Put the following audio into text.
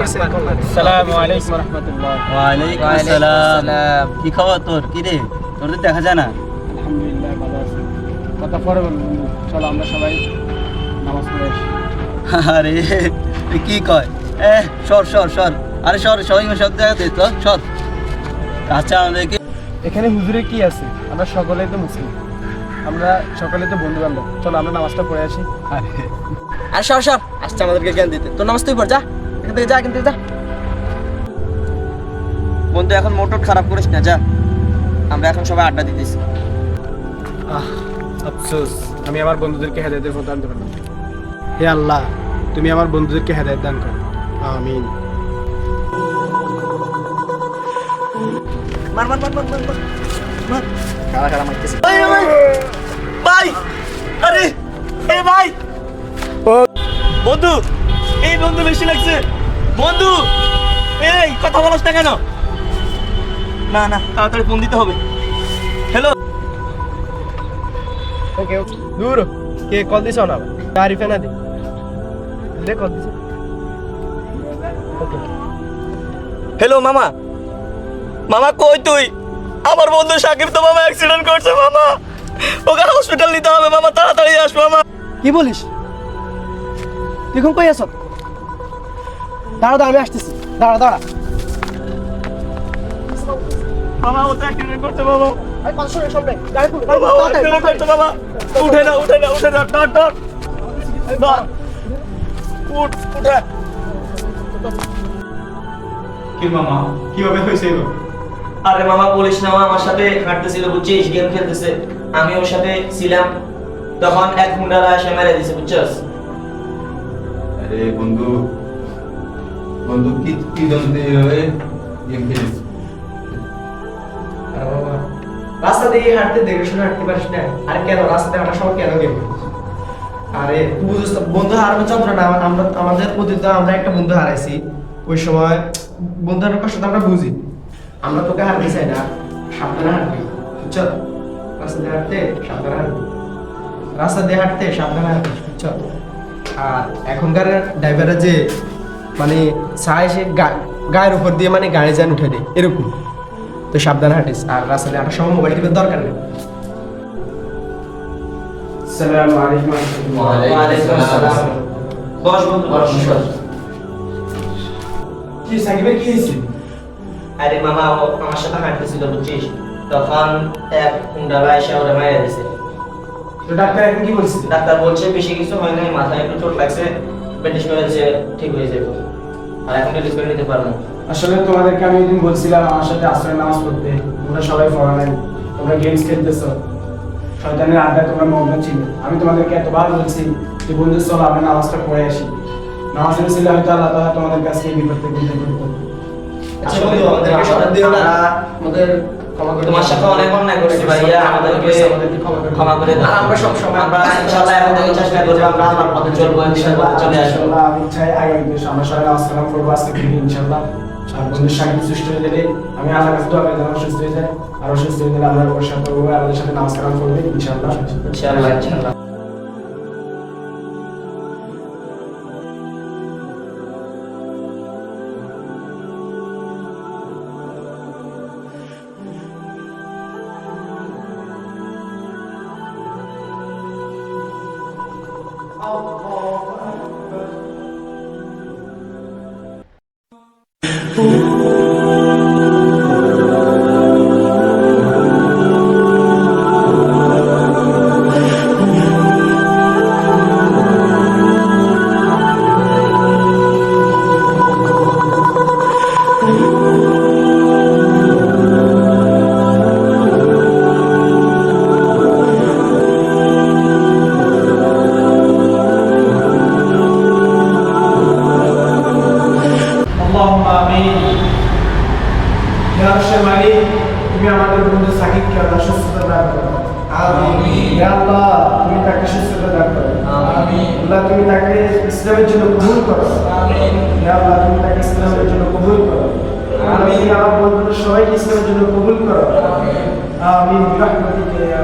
আছে। আসসালামু আলাইকুম ওয়া রাহমাতুল্লাহ। ওয়া আলাইকুম আসসালাম। কি খবর তোর? কি রে, তোর তো দেখা যায় না। আলহামদুলিল্লাহ ভালো আছি। কথা পরে বলবো, চলো আমরা সবাই নামাজ পড়ে আসি। আরে কি কয়, সর সর সর, আরে সর, সবাই সব জায়গাতে তো সর। আচ্ছা আমাদেরকে এখানে হুজুরে কি আছে? আমরা সকলেই তো মুসলিম, আমরা সকলেই তো বন্ধু বান্ধব, চলো আমরা নামাজটা পড়ে আসি। আর সর সর, আসছে আমাদেরকে জ্ঞান দিতে। তোর নামাজ তুই পড়, যা এখান থেকে, যা এখান থেকে যা। বন্ধু এখন মোটর খারাপ করিস না, যা। আমরা এখন সবাই আড্ডা দিতেছি। আফসোস, আমি আমার বন্ধুদেরকে হেদায়েতের পথ আনতে পারলাম। হে আল্লাহ, তুমি আমার বন্ধুদেরকে হেদায়েত দান করো, আমিন। মার মার মার মার মার মার মার, কারা কারা মারতেছে। ভাই, আরে এ ভাই, বন্ধু, এই বন্ধু বেশি লাগছে। বন্ধু, এই কথা বলছ না কেন? না না, তাড়াতাড়ি ফোন দিতে হবে। হ্যালো, ওকে দূর কে কল দিছ না? আরিফে না দে দে কল দিছ। হ্যালো মামা। মামা কই তুই? আমার বন্ধু সাকিব তো মামা অ্যাক্সিডেন্ট করছে মামা, ওকে হসপিটাল নিতে হবে মামা, তাড়াতাড়ি আস মামা। কি বলিস? তুই এখন কই আছ? দাঁড়া দাঁড়া, আমি আসতেছি, দাঁড়া দাঁড়া। মামা ও তো অ্যাক্সিডেন্ট করছে মামা। আরে কত সময় সব রে গাড়ি তুল, মামা ও অ্যাক্সিডেন্ট করছে মামা। উঠে না উঠে না উঠে না, ডট ডট ডট, উঠ উঠে। কি মামা, কিভাবে হয়েছে এগুলো? আরে মামা বলিস না, ও আমার সাথে হাঁটতেছিল, বুঝছিস, গেম খেলতেছে, আমি ওর সাথে ছিলাম, তখন এক হুন্ডারা এসে মেরে দিছে, বুঝছস। আরে বন্ধু, বন্ধু কি কি জানতে হবে? গেম খেলিস? আরে বাবা, রাস্তা দিয়ে হাঁটতে দেখে শুনে হাঁটতে পারিস না? আরে কেন রাস্তাতে হাঁটার সময় কেন গেম খেলিস? আরে তুই বুঝিস না, বন্ধু হারানোর যন্ত্রণা। আমরা আমাদের অতীতে আমরা একটা বন্ধু হারাইছি, ওই সময় বন্ধু হারানোর কষ্ট আমরা বুঝি। আমরা তোকে হারাতে চাই না, সাবধানে হাঁটবি, বুঝছো? রাস্তা দিয়ে হাঁটতে সাবধানে হাঁটবি, রাস্তা দিয়ে হাঁটতে সাবধানে হাঁটবি, বুঝছো? আর এখনকার ড্রাইভাররা যে মানে চায় সে গায়ের উপর দিয়ে মানে গাড়ি যান উঠে দেয়, এরকম। তো সাবধানে হাঁটিস, আর রাস্তায় হাঁটার সময় মোবাইল টিপার দরকার নেই। আসসালামু আলাইকুম। ওয়ালাইকুম আসসালাম। বস বন্ধু, বস বস। কি সাকিবের কি হয়েছে? আরে মামা ও আমার সাথে হাঁটতেছিল, বুঝছিস, তখন এক হুন্ডারা এসে ওরা মেরে দিছে। তো ডাক্তার এখন কি বলছে? ডাক্তার বলছে বেশি কিছু হয় নাই, মাথায় একটু চোট লাগছে, ব্যান্ডেজ করে দিয়েছে, ঠিক হয়ে যাবে, আর এখন রিলিজ করে নিতে পারবো। আসলে তোমাদেরকে আমি একদিন বলছিলাম আমার সাথে আসরের নামাজ পড়তে, তোমরা সবাই পড়া নাই, তোমরা গেমস খেলতেছো, শয়তানের আড্ডায় তোমরা মগ্ন ছিলে। আমি তোমাদেরকে এতবার বলছি যে বন্ধু চলো আমরা নামাজটা পড়ে আসি। নামাজের ছিল হয়তো আল্লাহ তাআলা তোমাদের কাছে এই বিপদ থেকে উদ্ধার করতে। আচ্ছা বন্ধু, আমাদেরকে সরাত দিও না, আমাদের ক্ষমা করে তোমার সাথে অনেক অন্যায় করেছি ভাইয়া, আমাদেরকে ক্ষমা করে দাও। আর আমরা সব সময় আমরা ইনশাআল্লাহ এখন থেকে চেষ্টা করব, আমরা আল্লাহর পথে চলবো, ইনশাআল্লাহ চলে আসবো। ইনশাআল্লাহ আমি চাই আগামী দিনে আমরা সবাই নামাজ কালাম পড়বো আজকে থেকে ইনশাআল্লাহ। আর বন্ধুর সাথে সুস্থ হয়ে গেলে আমি আল্লাহর কাছে দোয়া করি যেন সুস্থ হয়ে যায়, আর অসুস্থ হয়ে গেলে আমরা ওর সাথে আমাদের সাথে নামাজ কালাম করবে ইনশাআল্লাহ। ইনশাআল্লাহ ইনশাআল্লাহ। আল্লাহুম্মা আমিন। ইয়া আরশের মালিক, তুমি আমাদের বন্ধু সাকিবকে আল্লাহ সুস্থতা দান করো। আমিন। ইয়া আল্লাহ, তুমি তাকে সুস্থতা দান করো। আমিন। আল্লাহ, তুমি তাকে ইসলামের জন্য কবুল করো। আমিন। ইয়া আল্লাহ, তুমি তাকে ইসলামের জন্য কবুল করো। আমিন। আমার বন্ধুদের সবাইকে ইসলামের জন্য কবুল করো। আমিন। আমিন। বিরহমাতিকা ইয়া